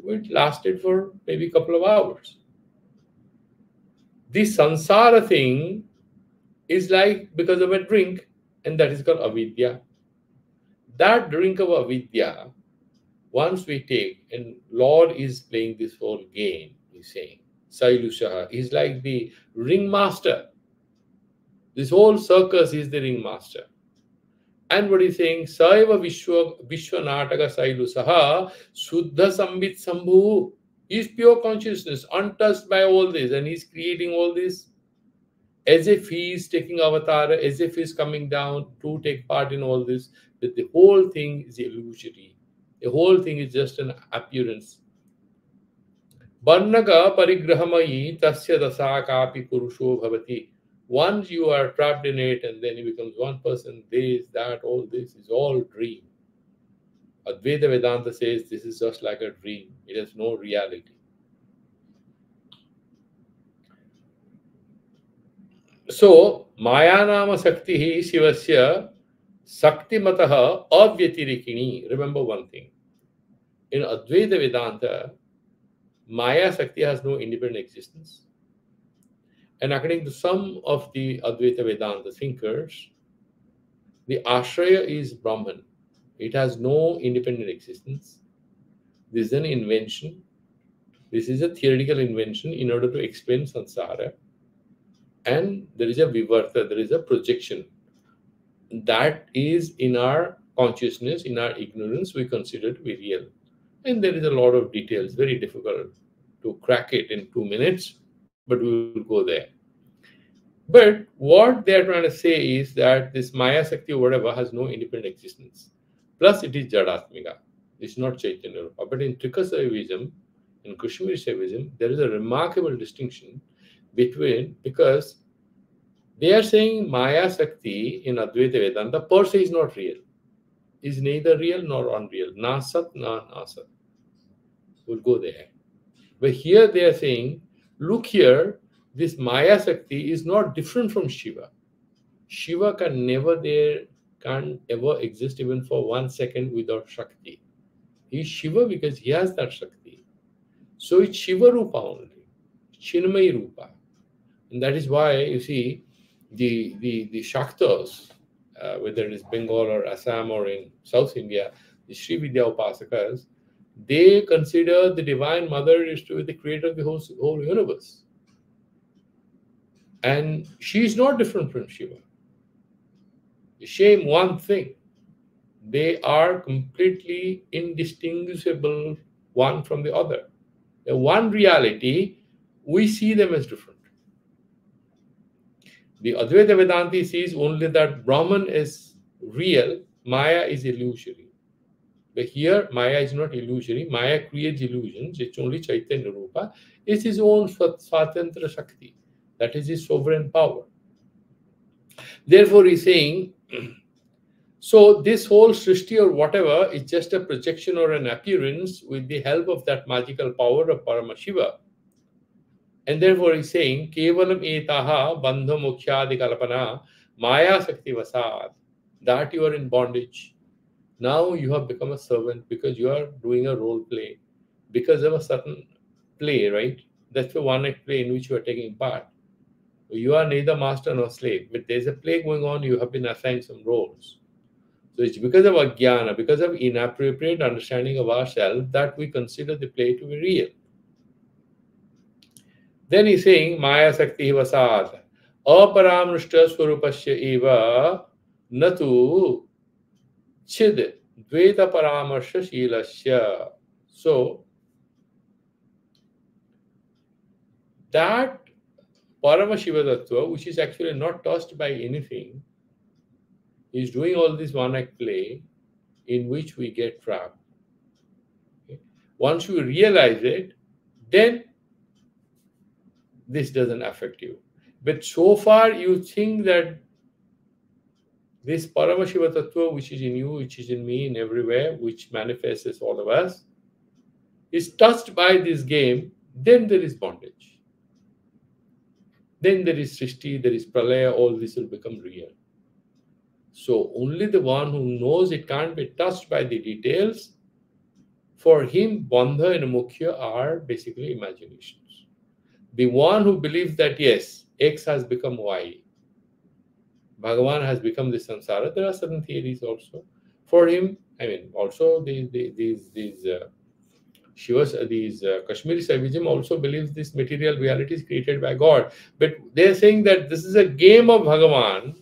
It lasted for maybe a couple of hours. This samsara thing is like because of a drink, and that is called avidya. That drink of avidya, once we take, and Lord is playing this whole game, he's saying, Sailushaha, he's like the ringmaster. This whole circus is the ringmaster. And what he's saying, Saiva Vishwanataka Sailusaha, Suddha Sambit Sambhu. He's pure consciousness, untouched by all this, and he's creating all this as if he is taking avatar, as if he's coming down to take part in all this. That the whole thing is illusory. The whole thing is just an appearance. Barnaga parigrahamayi tasya dasakapi purusho bhavati. Once you are trapped in it and then he becomes one person, this, that, all this is all dream. Advaita Vedanta says this is just like a dream. It has no reality. So, Maya Nama Sakti Shivasya Sakti Mataha Avyatirikini. Remember one thing. In Advaita Vedanta, Maya Sakti has no independent existence. And according to some of the Advaita Vedanta thinkers, the Ashraya is Brahman. It has no independent existence. This is an invention. This is a theoretical invention in order to explain samsara. And there is a vivarta, there is a projection. That is in our consciousness, in our ignorance, we consider to be real. And there is a lot of details, very difficult to crack it in 2 minutes, but we will go there. But what they are trying to say is that this Maya Sakti or whatever has no independent existence. Plus it is Jadatmika. It's not Chaitanya Rupa. But in Trika Saivism, in Kashmir Saivism, there is a remarkable distinction between, because they are saying Maya Sakti in Advaita Vedanta per se is not real. Is neither real nor unreal. Na sat, na asat. We'll go there. But here they are saying, look here, this Maya Sakti is not different from Shiva. Shiva can ever exist even for 1 second without Shakti. He is Shiva because he has that Shakti. So it's Shiva Rupa only, Chinmay Rupa. And that is why you see the Shaktas, whether it is Bengal or Assam or in South India, the Sri Vidya Upasakas, they consider the Divine Mother is to be the creator of the whole universe. And she is not different from Shiva. The same one thing. They are completely indistinguishable one from the other. The one reality, we see them as different. The Advaita Vedanti sees only that Brahman is real, Maya is illusory. But here, Maya is not illusory. Maya creates illusions. It's only Chaitanya Rupa. It's his own Swatantra Shakti. That is his sovereign power. Therefore, he's saying, so this whole Srishti or whatever is just a projection or an appearance with the help of that magical power of Paramashiva. And therefore, he's saying, Kevalam etaha bandha mukhyadi kalpana maya sakti vasad. That you are in bondage. Now you have become a servant because you are doing a role play. Because of a certain play, right? That's the one-act play in which you are taking part. You are neither master nor slave, but there's a play going on, you have been assigned some roles. So it's because of ajnana, because of inappropriate understanding of ourselves that we consider the play to be real. Then he's saying, Maya Sakti Vasad, Aparamrushta Swarupasya Eva Natu Chid Dveta Paramarsha Shilasya. So that Paramashiva Tattva, which is actually not touched by anything, is doing all this one-act play in which we get trapped. Okay? Once you realize it, then this doesn't affect you. But so far you think that this Paramashiva Tattva, which is in you, which is in me, in everywhere, which manifests as all of us, is touched by this game, then there is bondage. Then there is Srishti, there is Pralaya, all this will become real. So only the one who knows it can't be touched by the details, for him, Bandha and Mukhya are basically imaginations. The one who believes that yes, X has become Y, Bhagavan has become the samsara, there are certain theories also. For him, I mean, also these Shivas, these Kashmiri Saivism also believes this material reality is created by God. But they're saying that this is a game of Bhagavan,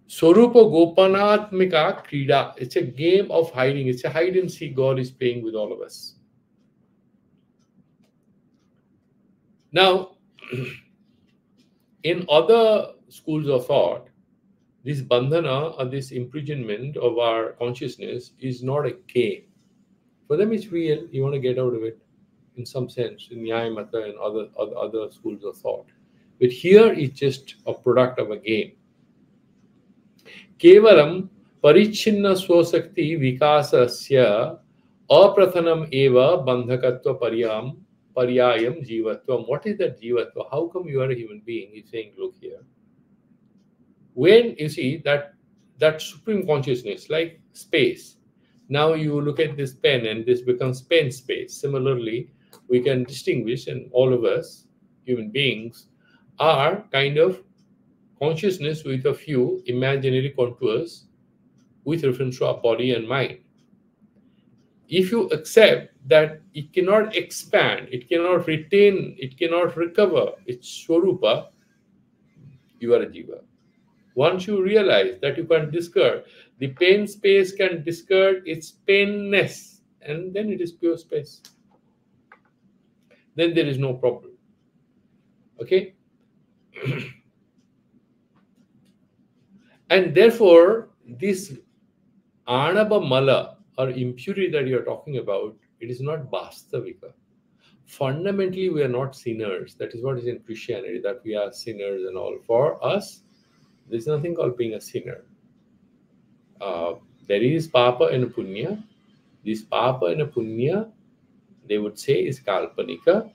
Swarupa Gopanatmika Krida. It's a game of hiding. It's a hide and seek God is playing with all of us. Now, in other schools of thought, this bandhana or this imprisonment of our consciousness is not a game. For them, it's real. You want to get out of it in some sense, in Nyaya Mata and other schools of thought. But here, it's just a product of a game. Kevalam parichinna swasakti vikasasya aprathanam eva bandhakatva paryayam jivatvam. What is that jivatva? How come you are a human being? He's saying, look here. When you see that supreme consciousness, like space, now you look at this pen and this becomes pen space. Similarly, we can distinguish, and all of us, human beings, are kind of consciousness with a few imaginary contours with reference to our body and mind. If you accept that it cannot expand, it cannot retain, it cannot recover its swarupa, you are a jiva. Once you realize that you can discard, the pen space can discard its penness, and then it is pure space. Then there is no problem. Okay? And therefore, this Anaba Mala or impurity that you are talking about, it is not Vastavika. Fundamentally, we are not sinners. That is what is in Christianity, that we are sinners and all. For us, there is nothing called being a sinner. There is Papa and Punya. This Papa and Punya, they would say, is Kalpanika.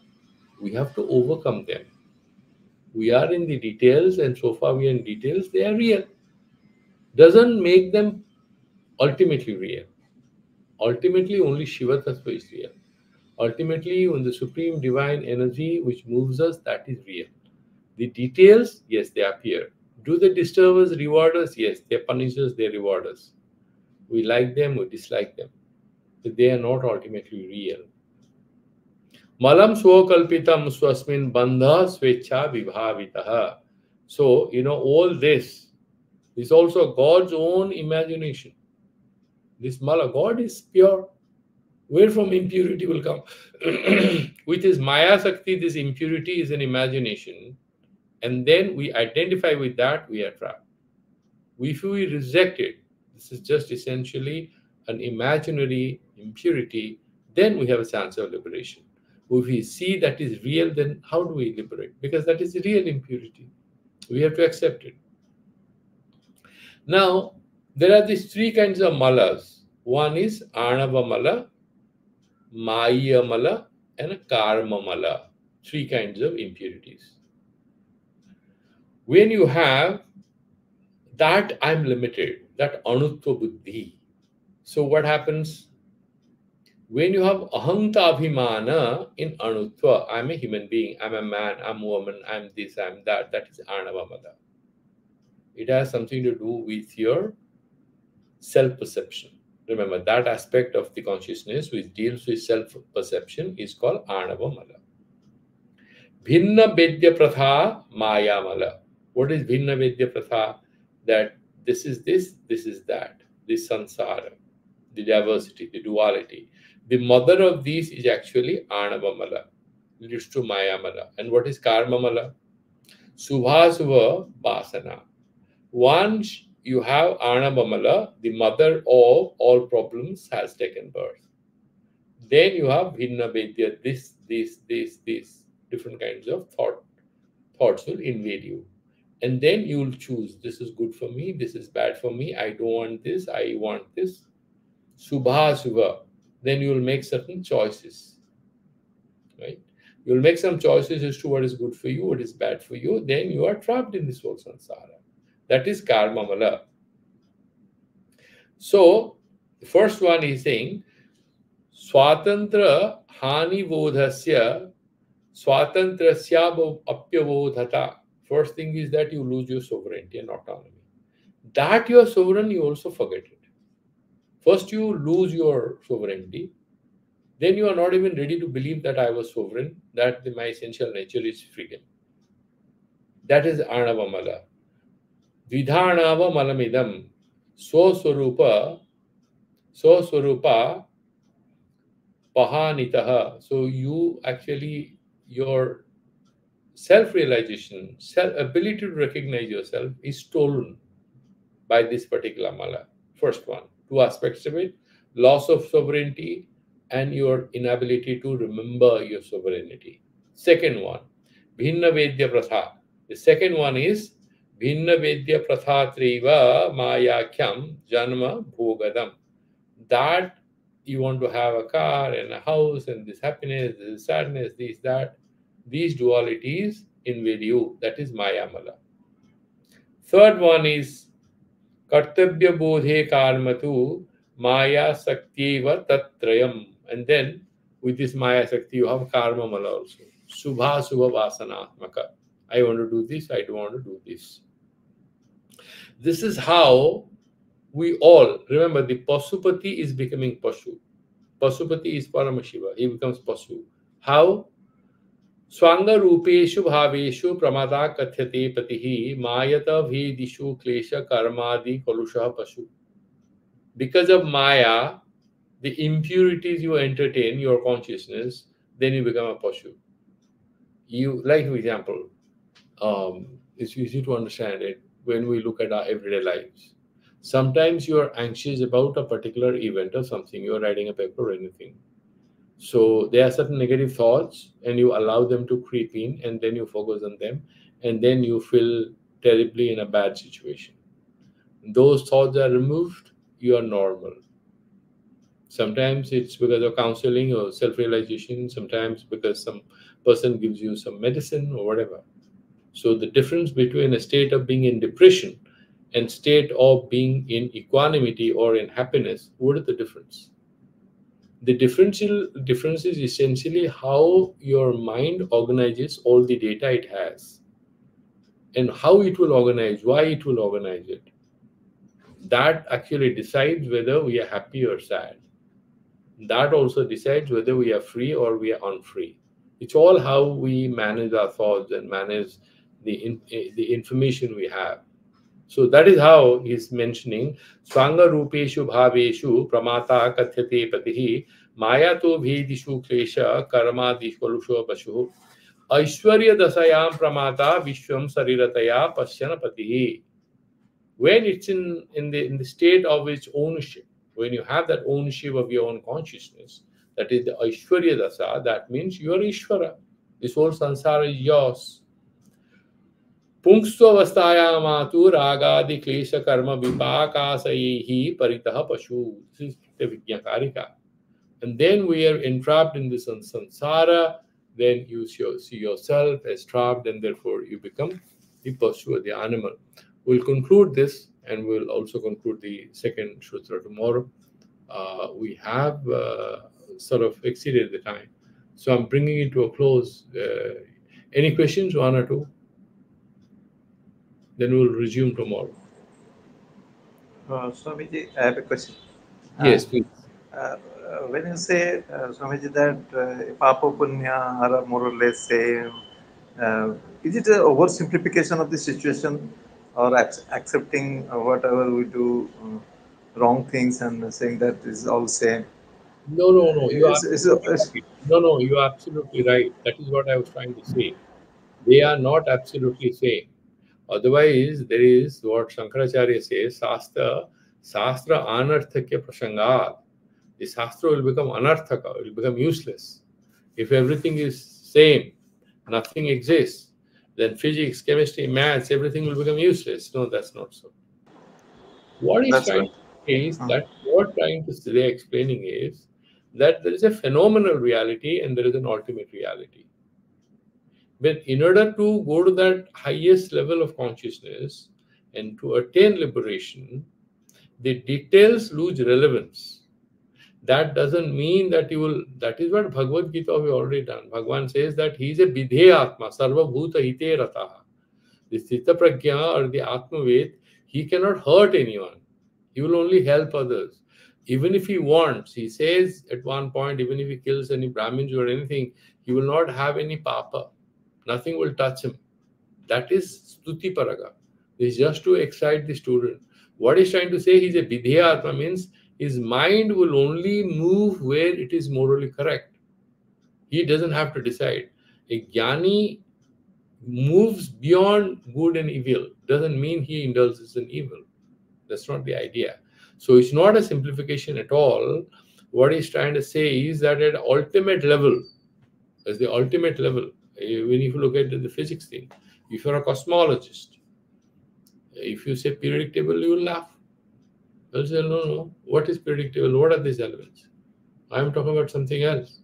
We have to overcome them. We are in the details, and so far we are in details, they are real. Doesn't make them ultimately real. Ultimately, only Shiva Tattva is real. Ultimately, when the supreme divine energy which moves us, that is real. The details, yes, they appear. Do they disturb us, reward us? Yes, they punish us, they reward us. We like them, we dislike them. But they are not ultimately real. Malam swakalpitam swasmin bandha svecha vibhavitaha. So, all this is also God's own imagination. This mala, God is pure. Where from impurity will come? Which is Maya Sakti, this impurity is an imagination. And then we identify with that, we are trapped. If we reject it, this is just essentially an imaginary impurity, then we have a chance of liberation. If we see that is real, then how do we liberate? Because that is real impurity. We have to accept it. Now, there are these three kinds of malas. One is Anava mala, Maya mala, and a Karma mala. Three kinds of impurities. When you have that I'm limited, that Anutva Buddhi. So what happens? When you have Ahanta Abhimana in Anutva, I'm a human being, I'm a man, I'm a woman, I'm this, I'm that, that is Anava mala. It has something to do with your self-perception. Remember, that aspect of the consciousness which deals with self-perception is called Anava mala. Bhinna Vedya Pratha Maya mala. What is Bhinna Vedya Pratha? That this is this is that. This sansara, the diversity, the duality. The mother of these is actually Anava mala, leads to Maya mala. And what is Karma mala? Subhasubha Vasana. Once you have Anava mala, the mother of all problems has taken birth. Then you have Bhinna Vedya, this, different kinds of thoughts will invade you. And then you will choose, this is good for me, this is bad for me, I don't want this, I want this. Subha. Then you will make certain choices. Right? You will make some choices as to what is good for you, what is bad for you. Then you are trapped in this whole samsara. That is karma mala. So, the first one is saying, Swatantra hani bodhasya swatantrasya apyabodhata. First thing is that you lose your sovereignty and autonomy. That you are sovereign, you also forget it. First, you lose your sovereignty. Then you are not even ready to believe that I was sovereign, that my essential nature is freedom. That is Anavamala. Vidhanava malamidam swaswarupa pahanitaha. So you actually, your self-realization, ability to recognize yourself is stolen by this particular mala. First one, two aspects of it: loss of sovereignty and your inability to remember your sovereignty. Second one, bhinna vedya pratha. The second one is bhinna vedya pratha triva mayakyam janma bhogadam. That you want to have a car and a house and this happiness, this sadness, this, that. These dualities invade you. That is maya mala. Third one is Kartabhya bodhe karmatu maya saktiva tatrayam. And then with this maya sakti, you have karma mala also. Subha subha vasanatmaka. I want to do this, I don't want to do this. This is how we all, remember, the Pasupati is becoming Pashu. Pasupati is Paramashiva. He becomes Pasu. How? Swanga rupeshu bhaveshu pramada kathyate patihi mayata vedishu klesha karmadi kalusha pasu. Because of Maya, the impurities you entertain, your consciousness, then you become a Pashu. You, like for example, it's easy to understand it when we look at our everyday lives. Sometimes you are anxious about a particular event or something, you are writing a paper or anything. So there are certain negative thoughts and you allow them to creep in and then you focus on them and then you feel terribly in a bad situation. Those thoughts are removed, you are normal. Sometimes it's because of counseling or self-realization, sometimes because some person gives you some medicine or whatever. So the difference between a state of being in depression and state of being in equanimity or in happiness, what is the difference? The difference is essentially how your mind organizes all the data it has and how it will organize, why it will organize it. That actually decides whether we are happy or sad. That also decides whether we are free or we are unfree. It's all how we manage our thoughts and manage the information we have. So that is how he's mentioning Swanga Rupeshu Bhaveshu Pramata Kathyate Patihi Mayato Bhedishu Klesha Karmadi Kalusho Pashu Aishwarya Dasayam Pramata Vishwam Sarirataya Pasyana Patihi. When it's in the state of its ownership, when you have that ownership of your own consciousness, that is the Aishwarya Dasa, that means you are Ishvara. This whole sansara is yours. Pungstvavastayamatu ragadi klesha karma vipakasayihi paritaha pashu. This is the Vijnakarika. And then we are entrapped in this sansara, then you see yourself as trapped and therefore you become the Pashu, the animal. We'll conclude this and we'll also conclude the second sutra tomorrow. We have sort of exceeded the time. So I'm bringing it to a close. Any questions, one or two? Then we'll resume tomorrow. Swamiji, I have a question. Yes, please. When you say, Swamiji, that Papa Punya are more or less same, is it an oversimplification of the situation or accepting whatever we do wrong things and saying that is all same? No. You are It's, absolutely it's, right. No, you are absolutely right. That is what I was trying to say. They are not absolutely same. Otherwise, there is what Shankaracharya says, Sastra anarthakya prasangat. The Sastra will become anarthaka, it will become useless. If everything is same, nothing exists, then physics, chemistry, maths, everything will become useless. No, that's not so. What he's that's trying right. to say is that what trying to they're explaining is that there is a phenomenal reality and there is an ultimate reality. But in order to go to that highest level of consciousness, And to attain liberation, the details lose relevance. That doesn't mean that you will, that is what Bhagavad Gita we already done. Bhagavan says that he is a Vidhe Atma, Sarva Bhuta Hite Rataha. The Sthita Prajna or the Atmavet, he cannot hurt anyone. He will only help others. Even if he wants, he says at one point, even if he kills any Brahmins or anything, he will not have any papa. Nothing will touch him. That is Stuti Paraga. This is just to excite the student. What he's trying to say, he's a Vidheya Atma, means his mind will only move where it is morally correct. He doesn't have to decide. A Jnani moves beyond good and evil. Doesn't mean he indulges in evil. That's not the idea. So it's not a simplification at all. What he's trying to say is that at ultimate level, as the ultimate level, when you look at the physics thing, if you're a cosmologist, if you say periodic table, you will laugh. You'll say, no, what is periodic table? What are these elements? I'm talking about something else.